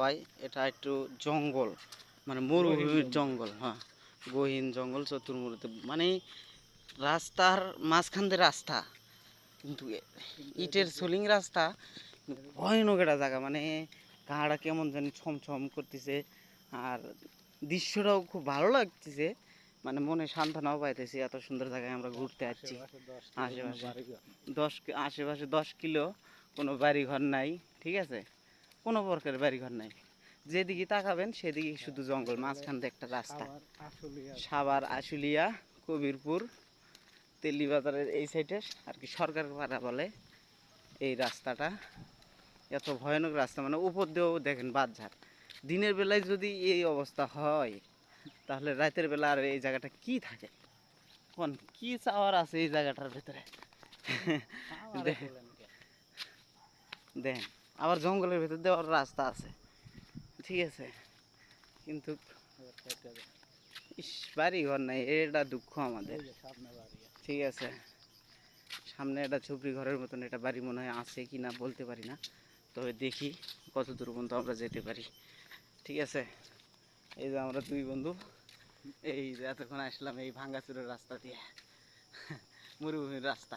ভাই এটা একটু জঙ্গল, মানে মরুভূমির জঙ্গল। হ্যাঁ, গহীন জঙ্গল চতুর্মুড়িতে, মানে রাস্তার মাঝখান দিয়ে রাস্তা, কিন্তু ইটের সোলিং রাস্তা। ভয়ানক একটা জায়গা, মানে গাড়া কেমন জানি ছমছম করতেছে। আর দৃশ্যটাও খুব ভালো লাগতেছে, মানে মনে সান্ত্বনাও পাইতেছি। এত সুন্দর জায়গায় আমরা ঘুরতে আসছি। আশেপাশে আশেপাশে 10 কিলো কোনো বাড়ি ঘর নাই, ঠিক আছে, কোনো প্রকারের বাড়ি ঘর নাই। যেদিকে তাকাবেন সেদিকে শুধু জঙ্গল, মাঝখান দিয়ে একটা রাস্তা। সাভার, আশুলিয়া, কবিরপুর, তেলিবাজারের এই সাইডে আর কি সরকার পাড়া বলে এই রাস্তাটা। এত ভয়ানক রাস্তা, মানে উপর দিয়েও দেখেন বাঁধঝাড়। দিনের বেলায় যদি এই অবস্থা হয়, তাহলে রাতের বেলা আর এই জায়গাটা কি থাকে? কোন কি চাওয়ার আছে এই জায়গাটার ভিতরে? দেখেন, দেখেন, আবার জঙ্গলের ভিতর দিয়ে ওর রাস্তা আছে, ঠিক আছে, কিন্তু ইস, বাড়ি ঘর নাই, এটা দুঃখ আমাদের। ঠিক আছে, সামনে একটা ঝুপড়ি ঘরের মতন একটা বাড়ি মনে হয় আছে কি না বলতে পারি না, তবে দেখি কত দূর পর্যন্ত আমরা যেতে পারি। ঠিক আছে, এই যে আমরা দুই বন্ধু, এই যে এতক্ষণ আসলাম এই ভাঙ্গাচুরের রাস্তা দিয়ে, মরুভূমির রাস্তা।